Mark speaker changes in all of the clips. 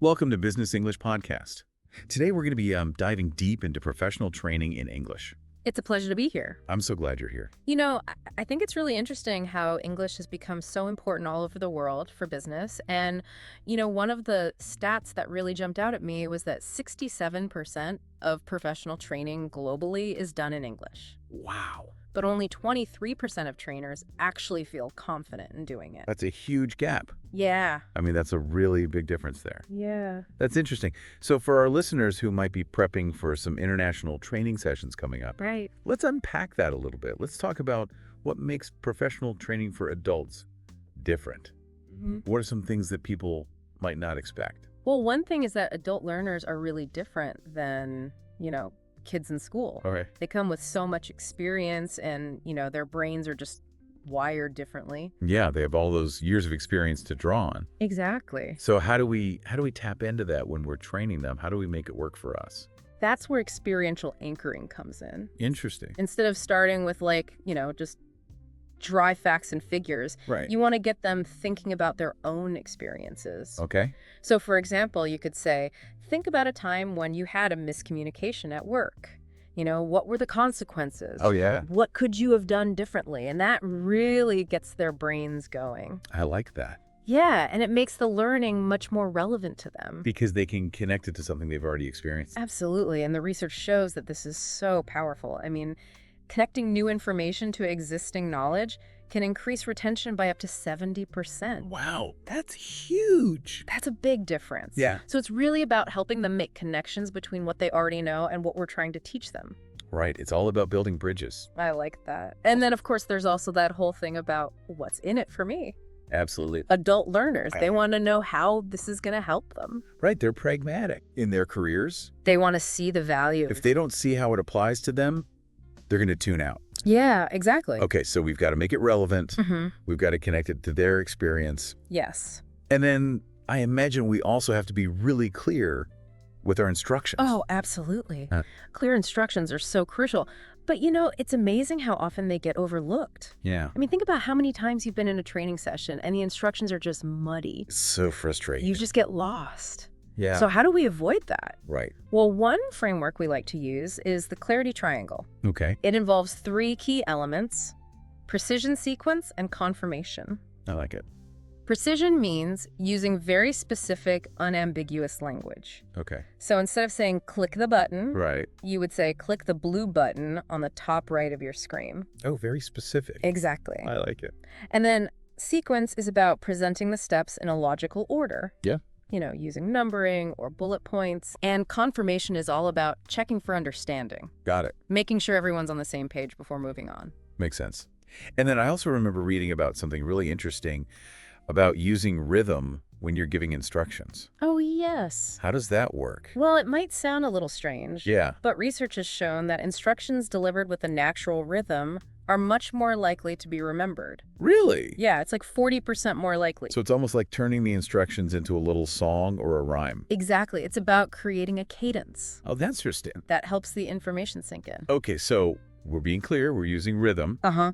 Speaker 1: Welcome to Business English Podcast. Today we're going to be diving deep into professional training in English.
Speaker 2: It's a pleasure to be here.
Speaker 1: I'm so glad you're here.
Speaker 2: I think it's really interesting how English has become so important all over the world for business. And, one of the stats that really jumped out at me was that 67% of professional training globally is done in English.
Speaker 1: Wow.
Speaker 2: But only 23% of trainers actually feel confident in doing it.
Speaker 1: That's a huge gap.
Speaker 2: Yeah.
Speaker 1: I mean, that's a really big difference there.
Speaker 2: Yeah.
Speaker 1: That's interesting. So for our listeners who might be prepping for some international training sessions coming up,
Speaker 2: Right.
Speaker 1: let's unpack that a little bit. Let's talk about what makes professional training for adults different. What are some things that people might not expect?
Speaker 2: Well, one thing is that adult learners are really different than, kids in school.
Speaker 1: Okay.
Speaker 2: They come with so much experience and, their brains are just wired differently.
Speaker 1: Yeah, they have all those years of experience to draw on.
Speaker 2: Exactly.
Speaker 1: So how do we tap into that when we're training them? How do we make it work for us?
Speaker 2: That's where experiential anchoring comes in.
Speaker 1: Interesting.
Speaker 2: Instead of starting with just dry facts and figures,
Speaker 1: Right.
Speaker 2: you want to get them thinking about their own experiences.
Speaker 1: Okay.
Speaker 2: So for example, you could say, think about a time when you had a miscommunication at work. What were the consequences?
Speaker 1: Oh, yeah.
Speaker 2: What could you have done differently? And that really gets their brains going.
Speaker 1: I like that
Speaker 2: Yeah, and it makes the learning much more relevant to them.
Speaker 1: because they can connect it to something they've already experienced.
Speaker 2: Absolutely, and the research shows that this is so powerful. I mean, connecting new information to existing knowledge can increase retention by up to 70%.
Speaker 1: Wow, that's huge.
Speaker 2: That's a big difference.
Speaker 1: Yeah.
Speaker 2: So it's really about helping them make connections between what they already know and what we're trying to teach them.
Speaker 1: Right. It's all about building bridges.
Speaker 2: I like that. And then, of course, there's also that whole thing about what's in it for me.
Speaker 1: Absolutely.
Speaker 2: Adult learners, they want to know how this is going to help them.
Speaker 1: Right. They're pragmatic in their careers.
Speaker 2: They want to see the value.
Speaker 1: If they don't see how it applies to them, they're going to tune out.
Speaker 2: Yeah, exactly.
Speaker 1: Okay, so we've got to make it relevant.
Speaker 2: Mm-hmm.
Speaker 1: We've got to connect it to their experience.
Speaker 2: Yes.
Speaker 1: And then I imagine we also have to be really clear with our instructions.
Speaker 2: Oh, absolutely.
Speaker 1: Uh.
Speaker 2: Clear instructions are so crucial. But it's amazing how often they get overlooked.
Speaker 1: Yeah.
Speaker 2: I mean, think about how many times you've been in a training session and the instructions are just muddy.
Speaker 1: It's so frustrating.
Speaker 2: You just get lost.
Speaker 1: Yeah.
Speaker 2: So how do we avoid that?
Speaker 1: Right.
Speaker 2: Well, one framework we like to use is the clarity triangle.
Speaker 1: Okay.
Speaker 2: It involves 3 key elements: precision, sequence, and confirmation.
Speaker 1: I like it.
Speaker 2: Precision means using very specific, unambiguous language.
Speaker 1: Okay.
Speaker 2: So instead of saying click the button,
Speaker 1: Right.
Speaker 2: you would say click the blue button on the top right of your screen.
Speaker 1: Oh, very specific.
Speaker 2: Exactly.
Speaker 1: I like it.
Speaker 2: And then sequence is about presenting the steps in a logical order.
Speaker 1: Yeah.
Speaker 2: Using numbering or bullet points. And confirmation is all about checking for understanding,
Speaker 1: Got it.
Speaker 2: making sure everyone's on the same page before moving on.
Speaker 1: Makes sense. And then I also remember reading about something really interesting about using rhythm when you're giving instructions.
Speaker 2: Oh, yes.
Speaker 1: How does that work?
Speaker 2: Well, it might sound a little strange.
Speaker 1: Yeah.
Speaker 2: But research has shown that instructions delivered with a natural rhythm are much more likely to be remembered.
Speaker 1: Really?
Speaker 2: Yeah, it's like 40% more likely.
Speaker 1: So it's almost like turning the instructions into a little song or a rhyme.
Speaker 2: Exactly. It's about creating a cadence
Speaker 1: Oh, that's interesting.
Speaker 2: that helps the information sink in.
Speaker 1: Okay, so we're being clear. We're using rhythm.
Speaker 2: Uh-huh.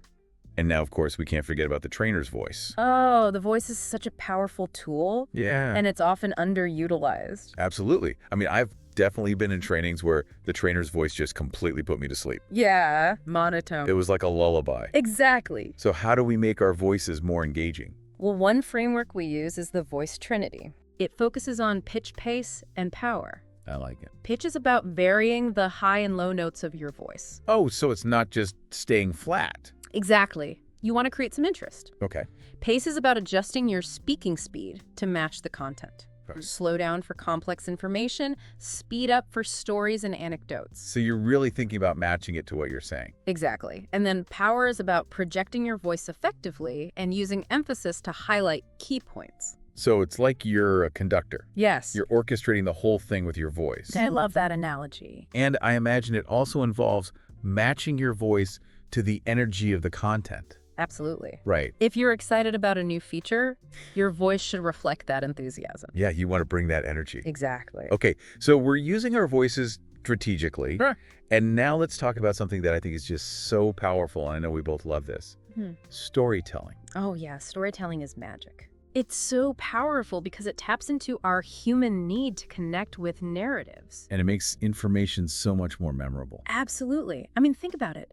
Speaker 1: And now, of course, we can't forget about the trainer's voice.
Speaker 2: Oh, the voice is such a powerful tool,
Speaker 1: Yeah.
Speaker 2: and it's often underutilized.
Speaker 1: Absolutely. I mean, I've definitely been in trainings where the trainer's voice just completely put me to sleep.
Speaker 2: Yeah, monotone.
Speaker 1: It was like a lullaby.
Speaker 2: Exactly.
Speaker 1: So how do we make our voices more engaging?
Speaker 2: Well, one framework we use is the voice trinity. It focuses on pitch, pace, and power.
Speaker 1: I like it.
Speaker 2: Pitch is about varying the high and low notes of your voice.
Speaker 1: Oh, so it's not just staying flat.
Speaker 2: Exactly. You want to create some interest.
Speaker 1: Okay.
Speaker 2: Pace is about adjusting your speaking speed to match the content.
Speaker 1: Right.
Speaker 2: Slow down for complex information, speed up for stories and anecdotes.
Speaker 1: So you're really thinking about matching it to what you're saying.
Speaker 2: Exactly. And then power is about projecting your voice effectively and using emphasis to highlight key points.
Speaker 1: So it's like you're a conductor.
Speaker 2: Yes.
Speaker 1: You're orchestrating the whole thing with your voice.
Speaker 2: I love that analogy.
Speaker 1: And I imagine it also involves matching your voice to the energy of the content.
Speaker 2: Absolutely.
Speaker 1: Right.
Speaker 2: If you're excited about a new feature, your voice should reflect that enthusiasm.
Speaker 1: Yeah, you want to bring that energy.
Speaker 2: Exactly.
Speaker 1: Okay, so we're using our voices strategically.
Speaker 2: Sure.
Speaker 1: And now let's talk about something that I think is just so powerful, and I know we both love this. Storytelling.
Speaker 2: Oh, yeah. Storytelling is magic. It's so powerful because it taps into our human need to connect with narratives.
Speaker 1: And it makes information so much more memorable.
Speaker 2: Absolutely. I mean, think about it.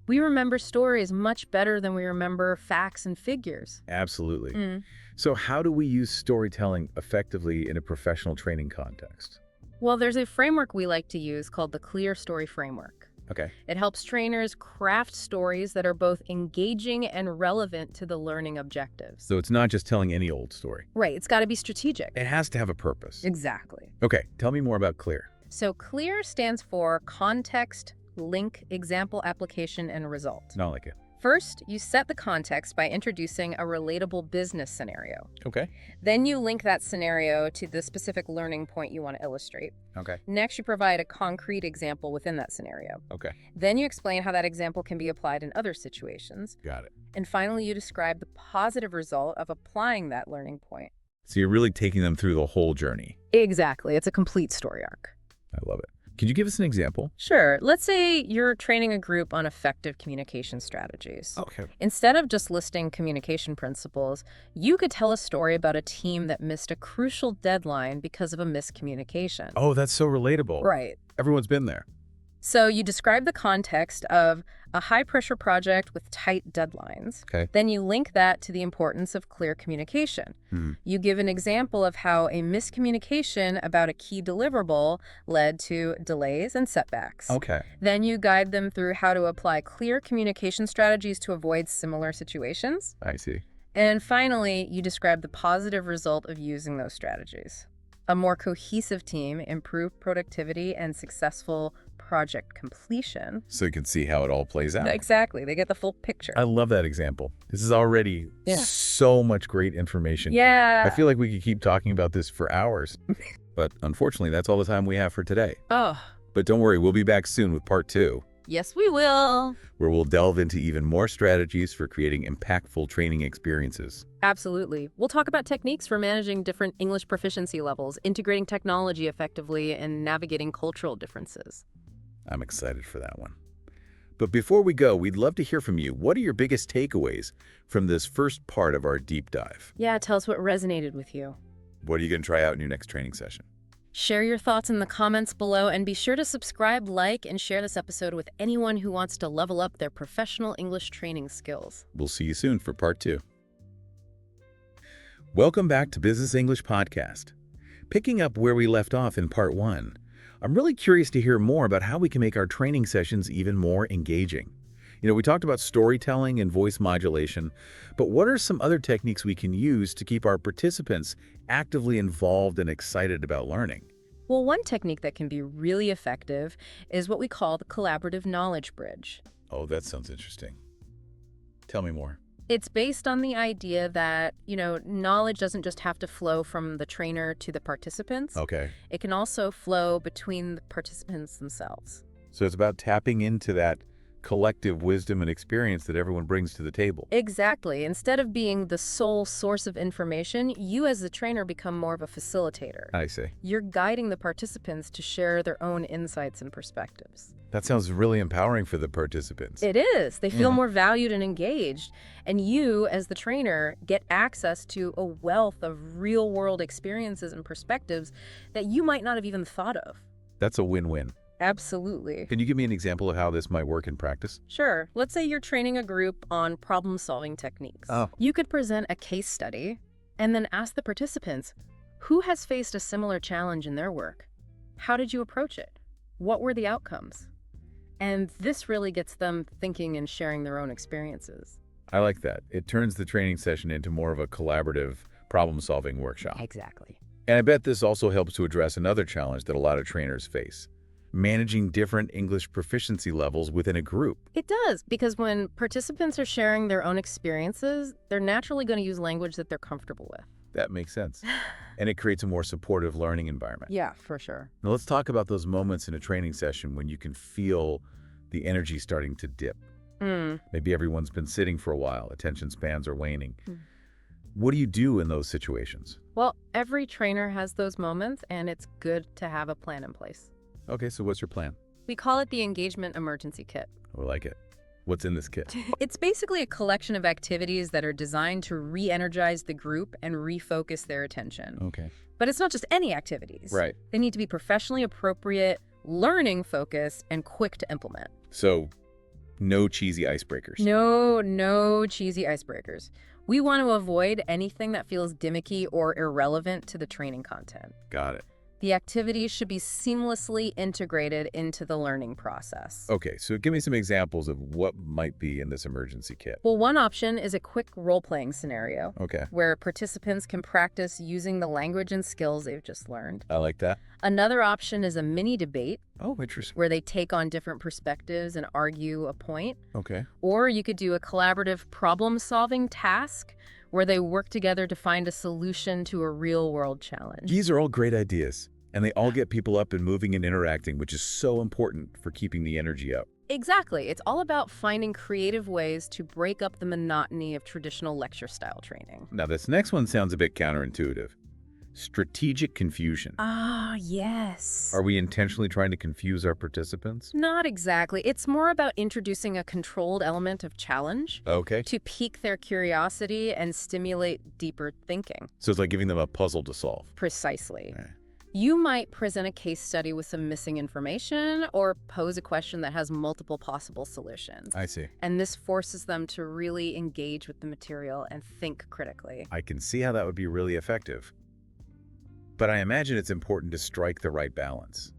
Speaker 2: We remember stories much better than we remember facts and figures.
Speaker 1: Absolutely.
Speaker 2: Mm.
Speaker 1: So how do we use storytelling effectively in a professional training context?
Speaker 2: Well, there's a framework we like to use called the Clear Story Framework.
Speaker 1: Okay.
Speaker 2: It helps trainers craft stories that are both engaging and relevant to the learning objectives.
Speaker 1: So it's not just telling any old story.
Speaker 2: Right, it's got to be strategic.
Speaker 1: It has to have a purpose.
Speaker 2: Exactly.
Speaker 1: Okay, tell me more about CLEAR.
Speaker 2: So CLEAR stands for Context, Link, Example, Application, and Result.
Speaker 1: Not like it.
Speaker 2: First, you set the context by introducing a relatable business scenario.
Speaker 1: Okay.
Speaker 2: Then you link that scenario to the specific learning point you want to illustrate.
Speaker 1: Okay.
Speaker 2: Next, you provide a concrete example within that scenario.
Speaker 1: Okay.
Speaker 2: Then you explain how that example can be applied in other situations.
Speaker 1: Got it.
Speaker 2: And finally, you describe the positive result of applying that learning point.
Speaker 1: So you're really taking them through the whole journey.
Speaker 2: Exactly. It's a complete story arc.
Speaker 1: I love it. Could you give us an example?
Speaker 2: Sure. Let's say you're training a group on effective communication strategies.
Speaker 1: Okay.
Speaker 2: Instead of just listing communication principles, you could tell a story about a team that missed a crucial deadline because of a miscommunication.
Speaker 1: Oh, that's so relatable.
Speaker 2: Right.
Speaker 1: Everyone's been there.
Speaker 2: So you describe the context of a high-pressure project with tight deadlines.
Speaker 1: Okay.
Speaker 2: Then you link that to the importance of clear communication. You give an example of how a miscommunication about a key deliverable led to delays and setbacks.
Speaker 1: Okay.
Speaker 2: Then you guide them through how to apply clear communication strategies to avoid similar situations.
Speaker 1: I see.
Speaker 2: And finally, you describe the positive result of using those strategies. A more cohesive team, improved productivity, and successful project completion.
Speaker 1: So you can see how it all plays out.
Speaker 2: Exactly. They get the full picture.
Speaker 1: I love that example. This is already so much great information.
Speaker 2: Yeah.
Speaker 1: I feel like we could keep talking about this for hours. But unfortunately, that's all the time we have for today.
Speaker 2: Oh,
Speaker 1: But don't worry, we'll be back soon with part 2,
Speaker 2: yes, we will.
Speaker 1: where we'll delve into even more strategies for creating impactful training experiences.
Speaker 2: Absolutely. We'll talk about techniques for managing different English proficiency levels, integrating technology effectively, and navigating cultural differences.
Speaker 1: I'm excited for that one. But before we go, we'd love to hear from you. What are your biggest takeaways from this first part of our deep dive?
Speaker 2: Yeah, tell us what resonated with you.
Speaker 1: What are you going to try out in your next training session?
Speaker 2: Share your thoughts in the comments below, and be sure to subscribe, like, and share this episode with anyone who wants to level up their professional English training skills.
Speaker 1: We'll see you soon for part 2. Welcome back to Business English Podcast. Picking up where we left off in part 1, I'm really curious to hear more about how we can make our training sessions even more engaging. You know, we talked about storytelling and voice modulation, but what are some other techniques we can use to keep our participants actively involved and excited about learning?
Speaker 2: Well, one technique that can be really effective is what we call the collaborative knowledge bridge.
Speaker 1: Oh, that sounds interesting. Tell me more.
Speaker 2: It's based on the idea that, knowledge doesn't just have to flow from the trainer to the participants.
Speaker 1: Okay.
Speaker 2: It can also flow between the participants themselves.
Speaker 1: So it's about tapping into that collective wisdom and experience that everyone brings to the table.
Speaker 2: Exactly. Instead of being the sole source of information, you as the trainer become more of a facilitator.
Speaker 1: I see.
Speaker 2: You're guiding the participants to share their own insights and perspectives.
Speaker 1: That sounds really empowering for the participants.
Speaker 2: It is. They feel
Speaker 1: Yeah.
Speaker 2: more valued and engaged. And you, as the trainer, get access to a wealth of real-world experiences and perspectives that you might not have even thought of.
Speaker 1: That's a win-win.
Speaker 2: Absolutely.
Speaker 1: Can you give me an example of how this might work in practice?
Speaker 2: Sure. Let's say you're training a group on problem-solving techniques.
Speaker 1: Oh.
Speaker 2: You could present a case study and then ask the participants, who has faced a similar challenge in their work? How did you approach it? What were the outcomes? And this really gets them thinking and sharing their own experiences.
Speaker 1: I like that. It turns the training session into more of a collaborative problem-solving workshop.
Speaker 2: Exactly.
Speaker 1: And I bet this also helps to address another challenge that a lot of trainers face: managing different English proficiency levels within a group.
Speaker 2: It does, because when participants are sharing their own experiences, they're naturally going to use language that they're comfortable with.
Speaker 1: That makes sense. And it creates a more supportive learning environment.
Speaker 2: Yeah, for sure.
Speaker 1: Now let's talk about those moments in a training session when you can feel the energy starting to dip. Maybe everyone's been sitting for a while, attention spans are waning. What do you do in those situations?
Speaker 2: Well, every trainer has those moments, and it's good to have a plan in place.
Speaker 1: Okay, so what's your plan?
Speaker 2: We call it the Engagement Emergency Kit.
Speaker 1: I like it. What's in this kit?
Speaker 2: It's basically a collection of activities that are designed to re-energize the group and refocus their attention.
Speaker 1: Okay.
Speaker 2: But it's not just any activities.
Speaker 1: Right.
Speaker 2: They need to be professionally appropriate, learning-focused, and quick to implement.
Speaker 1: So, no cheesy icebreakers.
Speaker 2: No cheesy icebreakers. We want to avoid anything that feels gimmicky or irrelevant to the training content.
Speaker 1: Got it.
Speaker 2: The activities should be seamlessly integrated into the learning process.
Speaker 1: Okay, so give me some examples of what might be in this emergency kit.
Speaker 2: Well, one option is a quick role-playing scenario
Speaker 1: Okay,
Speaker 2: where participants can practice using the language and skills they've just learned.
Speaker 1: I like that.
Speaker 2: Another option is a mini debate
Speaker 1: Oh, interesting.
Speaker 2: where they take on different perspectives and argue a point.
Speaker 1: Okay.
Speaker 2: Or you could do a collaborative problem-solving task where they work together to find a solution to a real-world challenge.
Speaker 1: These are all great ideas, and they all get people up and moving and interacting, which is so important for keeping the energy up.
Speaker 2: Exactly. It's all about finding creative ways to break up the monotony of traditional lecture-style training.
Speaker 1: Now, this next one sounds a bit counterintuitive. Strategic confusion.
Speaker 2: Ah, yes.
Speaker 1: Are we intentionally trying to confuse our participants?
Speaker 2: Not exactly. It's more about introducing a controlled element of challenge
Speaker 1: Okay.
Speaker 2: to pique their curiosity and stimulate deeper thinking.
Speaker 1: So it's like giving them a puzzle to solve.
Speaker 2: Precisely.
Speaker 1: Okay.
Speaker 2: You might present a case study with some missing information or pose a question that has multiple possible solutions.
Speaker 1: I see.
Speaker 2: And this forces them to really engage with the material and think critically.
Speaker 1: I can see how that would be really effective. But I imagine it's important to strike the right balance.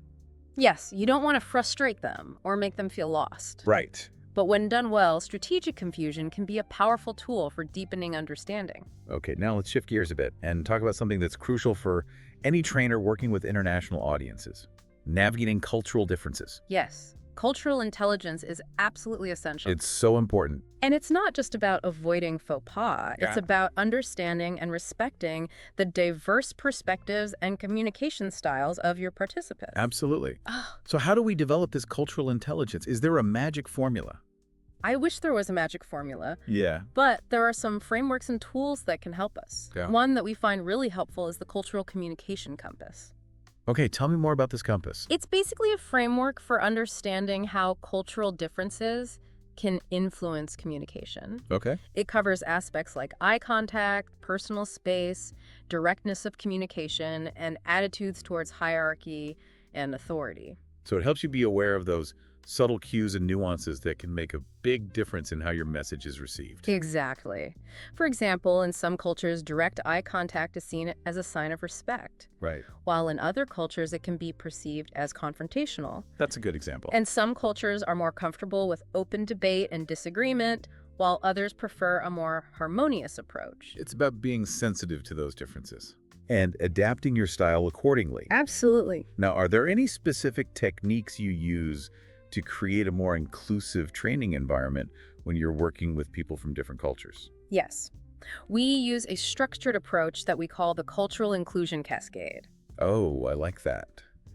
Speaker 2: Yes, you don't want to frustrate them or make them feel lost.
Speaker 1: Right.
Speaker 2: But when done well, strategic confusion can be a powerful tool for deepening understanding.
Speaker 1: Okay, now let's shift gears a bit and talk about something that's crucial for any trainer working with international audiences: navigating cultural differences.
Speaker 2: Yes, cultural intelligence is absolutely essential.
Speaker 1: It's so important.
Speaker 2: And it's not just about avoiding faux pas. It's
Speaker 1: Yeah.
Speaker 2: about understanding and respecting the diverse perspectives and communication styles of your participants.
Speaker 1: Absolutely.
Speaker 2: Ah,
Speaker 1: So how do we develop this cultural intelligence? Is there a magic formula?
Speaker 2: I wish there was a magic formula,
Speaker 1: Yeah.
Speaker 2: but there are some frameworks and tools that can help us.
Speaker 1: Yeah.
Speaker 2: One that we find really helpful is the Cultural Communication Compass.
Speaker 1: Okay, tell me more about this compass.
Speaker 2: It's basically a framework for understanding how cultural differences can influence communication.
Speaker 1: Okay.
Speaker 2: It covers aspects like eye contact, personal space, directness of communication, and attitudes towards hierarchy and authority.
Speaker 1: So it helps you be aware of those subtle cues and nuances that can make a big difference in how your message is received.
Speaker 2: Exactly. For example, in some cultures, direct eye contact is seen as a sign of respect,
Speaker 1: Right.
Speaker 2: while in other cultures it can be perceived as confrontational.
Speaker 1: That's a good example.
Speaker 2: And some cultures are more comfortable with open debate and disagreement, while others prefer a more harmonious approach.
Speaker 1: It's about being sensitive to those differences and adapting your style accordingly.
Speaker 2: Absolutely.
Speaker 1: Now, are there any specific techniques you use to create a more inclusive training environment when you're working with people from different cultures?
Speaker 2: Yes. We use a structured approach that we call the Cultural Inclusion Cascade.
Speaker 1: Oh, I like that.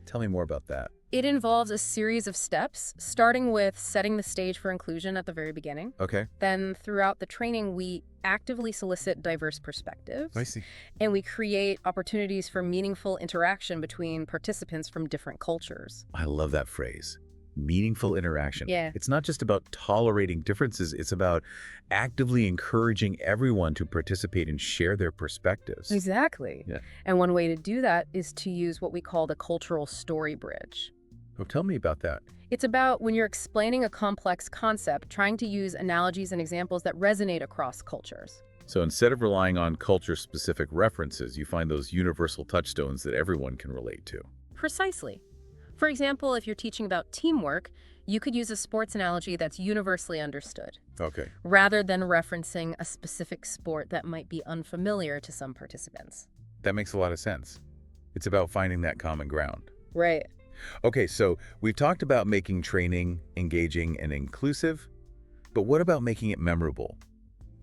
Speaker 1: Tell me more about that.
Speaker 2: It involves a series of steps, starting with setting the stage for inclusion at the very beginning.
Speaker 1: Okay.
Speaker 2: Then throughout the training, we actively solicit diverse perspectives.
Speaker 1: I see.
Speaker 2: And we create opportunities for meaningful interaction between participants from different cultures.
Speaker 1: I love that phrase. Meaningful interaction.
Speaker 2: Yeah.
Speaker 1: It's not just about tolerating differences, it's about actively encouraging everyone to participate and share their perspectives.
Speaker 2: Exactly.
Speaker 1: Yeah.
Speaker 2: And one way to do that is to use what we call the cultural story bridge.
Speaker 1: Oh, tell me about that.
Speaker 2: It's about when you're explaining a complex concept, trying to use analogies and examples that resonate across cultures.
Speaker 1: So instead of relying on culture-specific references, you find those universal touchstones that everyone can relate to.
Speaker 2: Precisely. For example, if you're teaching about teamwork, you could use a sports analogy that's universally understood,
Speaker 1: Okay.
Speaker 2: rather than referencing a specific sport that might be unfamiliar to some participants.
Speaker 1: That makes a lot of sense. It's about finding that common ground.
Speaker 2: Right.
Speaker 1: Okay, so we've talked about making training engaging and inclusive, but what about making it memorable?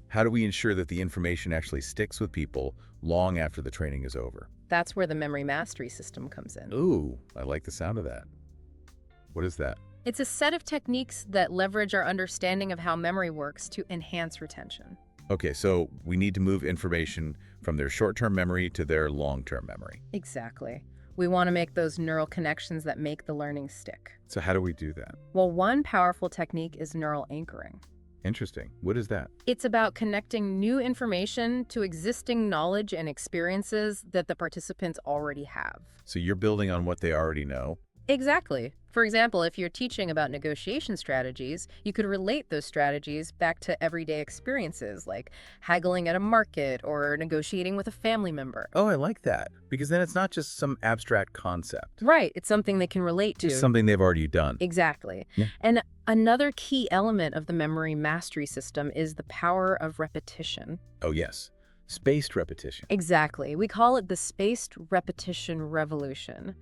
Speaker 1: How do we ensure that the information actually sticks with people long after the training is over?
Speaker 2: That's where the memory mastery system comes in.
Speaker 1: Ooh, I like the sound of that. What is that?
Speaker 2: It's a set of techniques that leverage our understanding of how memory works to enhance retention.
Speaker 1: Okay, so we need to move information from their short-term memory to their long-term memory.
Speaker 2: Exactly. We want to make those neural connections that make the learning stick.
Speaker 1: So how do we do that?
Speaker 2: Well, one powerful technique is neural anchoring.
Speaker 1: Interesting. What is that?
Speaker 2: It's about connecting new information to existing knowledge and experiences that the participants already have.
Speaker 1: So you're building on what they already know?
Speaker 2: Exactly. For example, if you're teaching about negotiation strategies, you could relate those strategies back to everyday experiences like haggling at a market or negotiating with a family member.
Speaker 1: Oh, I like that. Because then it's not just some abstract concept.
Speaker 2: Right, it's something they can relate to.
Speaker 1: It's something they've already done.
Speaker 2: Exactly.
Speaker 1: Yeah.
Speaker 2: And another key element of the memory mastery system is the power of repetition.
Speaker 1: Oh, yes. Spaced repetition.
Speaker 2: Exactly. We call it the spaced repetition revolution.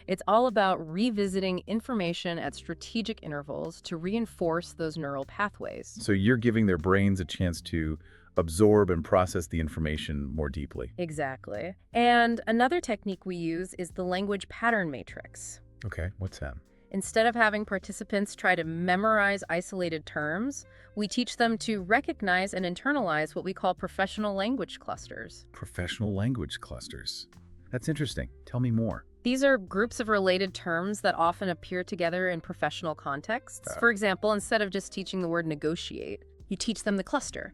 Speaker 2: It's all about revisiting information at strategic intervals to reinforce those neural pathways.
Speaker 1: So you're giving their brains a chance to absorb and process the information more deeply.
Speaker 2: Exactly. And another technique we use is the language pattern matrix.
Speaker 1: Okay, what's that?
Speaker 2: Instead of having participants try to memorize isolated terms, we teach them to recognize and internalize what we call professional language clusters.
Speaker 1: Professional language clusters. That's interesting. Tell me more.
Speaker 2: These are groups of related terms that often appear together in professional contexts. For example, instead of just teaching the word negotiate, you teach them the cluster.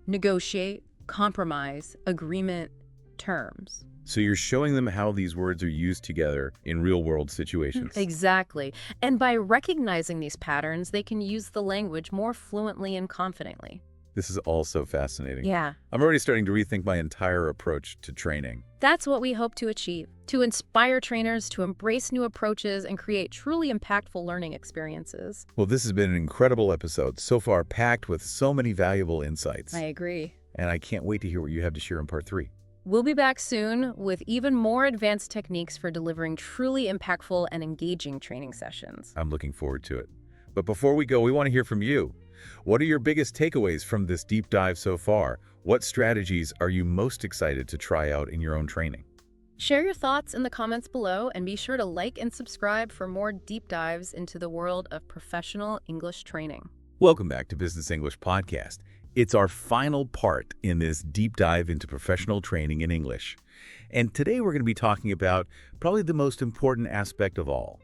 Speaker 2: Negotiate, compromise, agreement, terms.
Speaker 1: So you're showing them how these words are used together in real-world situations.
Speaker 2: Exactly. And by recognizing these patterns, they can use the language more fluently and confidently.
Speaker 1: This is all so fascinating.
Speaker 2: Yeah.
Speaker 1: I'm already starting to rethink my entire approach to training.
Speaker 2: That's what we hope to achieve, to inspire trainers to embrace new approaches and create truly impactful learning experiences.
Speaker 1: Well, this has been an incredible episode, so far packed with so many valuable insights.
Speaker 2: I agree.
Speaker 1: And I can't wait to hear what you have to share in part 3.
Speaker 2: We'll be back soon with even more advanced techniques for delivering truly impactful and engaging training sessions.
Speaker 1: I'm looking forward to it. But before we go, we want to hear from you. What are your biggest takeaways from this deep dive so far? What strategies are you most excited to try out in your own training?
Speaker 2: Share your thoughts in the comments below and be sure to like and subscribe for more deep dives into the world of professional English training.
Speaker 1: Welcome back to Business English Podcast. It's our final part in this deep dive into professional training in English. And today we're going to be talking about probably the most important aspect of all,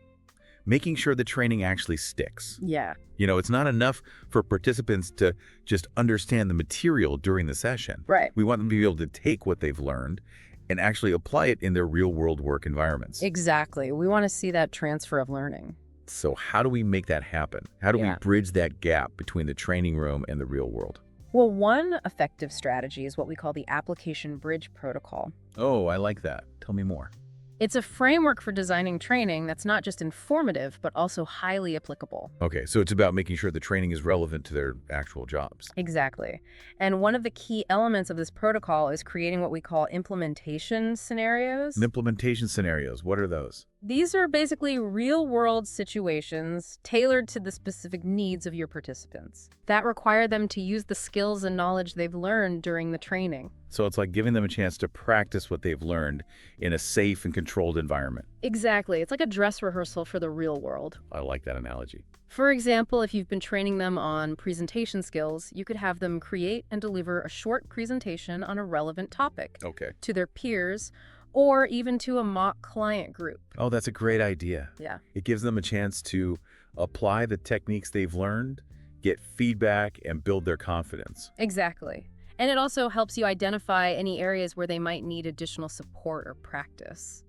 Speaker 1: making sure the training actually sticks.
Speaker 2: Yeah.
Speaker 1: You know, it's not enough for participants to just understand the material during the session.
Speaker 2: Right.
Speaker 1: We want them to be able to take what they've learned and actually apply it in their real-world work environments.
Speaker 2: Exactly. We want to see that transfer of learning.
Speaker 1: So how do we make that happen? How do we
Speaker 2: Yeah.
Speaker 1: bridge that gap between the training room and the real world?
Speaker 2: Well, one effective strategy is what we call the Application Bridge Protocol.
Speaker 1: Oh, I like that. Tell me more.
Speaker 2: It's a framework for designing training that's not just informative, but also highly applicable.
Speaker 1: Okay, so it's about making sure the training is relevant to their actual jobs.
Speaker 2: Exactly. And one of the key elements of this protocol is creating what we call implementation scenarios.
Speaker 1: And implementation scenarios, what are those?
Speaker 2: These are basically real-world situations tailored to the specific needs of your participants that require them to use the skills and knowledge they've learned during the training.
Speaker 1: So it's like giving them a chance to practice what they've learned in a safe and controlled environment.
Speaker 2: Exactly. It's like a dress rehearsal for the real world.
Speaker 1: I like that analogy.
Speaker 2: For example, if you've been training them on presentation skills, you could have them create and deliver a short presentation on a relevant topic
Speaker 1: Okay.
Speaker 2: to their peers or even to a mock client group.
Speaker 1: Oh, that's a great idea.
Speaker 2: Yeah.
Speaker 1: It gives them a chance to apply the techniques they've learned, get feedback, and build their confidence.
Speaker 2: Exactly. And it also helps you identify any areas where they might need additional support or practice.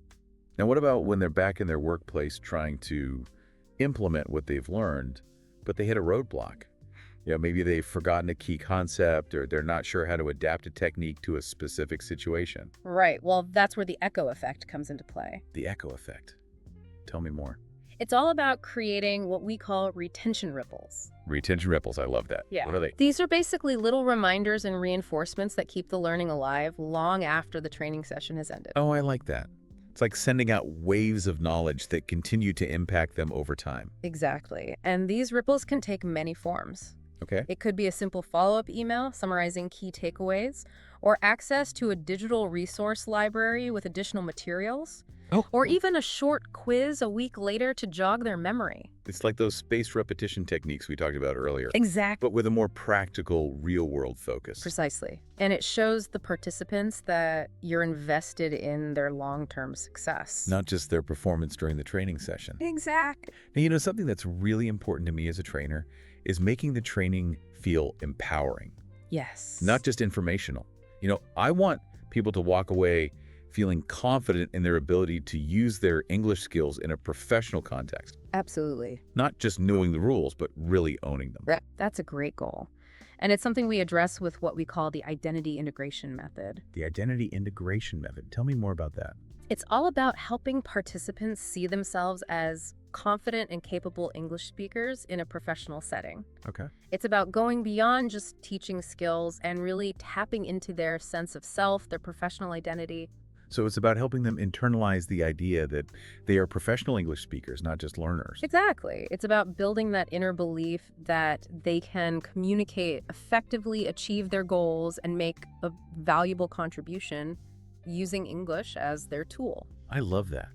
Speaker 1: Now, what about when they're back in their workplace trying to implement what they've learned, but they hit a roadblock? You know, maybe they've forgotten a key concept or they're not sure how to adapt a technique to a specific situation.
Speaker 2: Right. Well, that's where the echo effect comes into play.
Speaker 1: The echo effect. Tell me more.
Speaker 2: It's all about creating what we call retention ripples.
Speaker 1: Retention ripples, I love that.
Speaker 2: Yeah.
Speaker 1: What are they?
Speaker 2: These are basically little reminders and reinforcements that keep the learning alive long after the training session has ended.
Speaker 1: Oh, I like that. It's like sending out waves of knowledge that continue to impact them over time.
Speaker 2: Exactly. And these ripples can take many forms.
Speaker 1: Okay?
Speaker 2: It could be a simple follow-up email summarizing key takeaways, or access to a digital resource library with additional materials.
Speaker 1: Oh,
Speaker 2: or even a short quiz a week later to jog their memory.
Speaker 1: it's like those spaced repetition techniques we talked about earlier,
Speaker 2: Exactly.
Speaker 1: but with a more practical, real-world focus.
Speaker 2: Precisely. And it shows the participants that you're invested in their long-term success.
Speaker 1: Not just their performance during the training session.
Speaker 2: Exactly.
Speaker 1: Now, something that's really important to me as a trainer is making the training feel empowering,
Speaker 2: Yes.
Speaker 1: not just informational. I want people to walk away feeling confident in their ability to use their English skills in a professional context.
Speaker 2: Absolutely.
Speaker 1: Not just knowing the rules, but really owning them.
Speaker 2: That's a great goal. And it's something we address with what we call the identity integration method.
Speaker 1: The identity integration method. Tell me more about that.
Speaker 2: It's all about helping participants see themselves as confident and capable English speakers in a professional setting.
Speaker 1: Okay.
Speaker 2: It's about going beyond just teaching skills and really tapping into their sense of self, their professional identity.
Speaker 1: So it's about helping them internalize the idea that they are professional English speakers, not just learners.
Speaker 2: Exactly. It's about building that inner belief that they can communicate effectively, achieve their goals, and make a valuable contribution using English as their tool.
Speaker 1: I love that.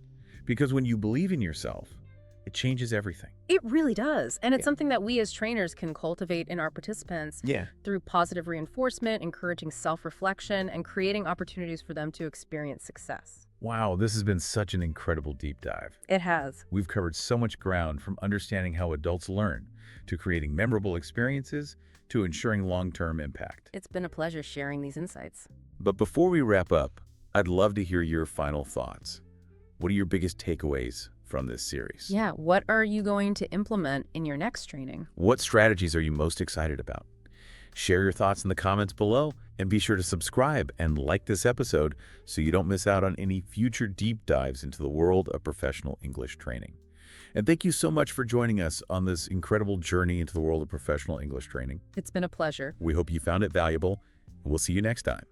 Speaker 1: Because when you believe in yourself, it changes everything.
Speaker 2: It really does. And it's
Speaker 1: Yeah.
Speaker 2: something that we as trainers can cultivate in our participants
Speaker 1: Yeah.
Speaker 2: through positive reinforcement, encouraging self-reflection, and creating opportunities for them to experience success.
Speaker 1: Wow, this has been such an incredible deep dive.
Speaker 2: It has.
Speaker 1: We've covered so much ground, from understanding how adults learn, to creating memorable experiences, to ensuring long-term impact.
Speaker 2: It's been a pleasure sharing these insights.
Speaker 1: But before we wrap up, I'd love to hear your final thoughts. What are your biggest takeaways from this series?
Speaker 2: Yeah, what are you going to implement in your next training?
Speaker 1: What strategies are you most excited about? Share your thoughts in the comments below, and be sure to subscribe and like this episode so you don't miss out on any future deep dives into the world of professional English training. And thank you so much for joining us on this incredible journey into the world of professional English training.
Speaker 2: It's been a pleasure.
Speaker 1: We hope you found it valuable. We'll see you next time.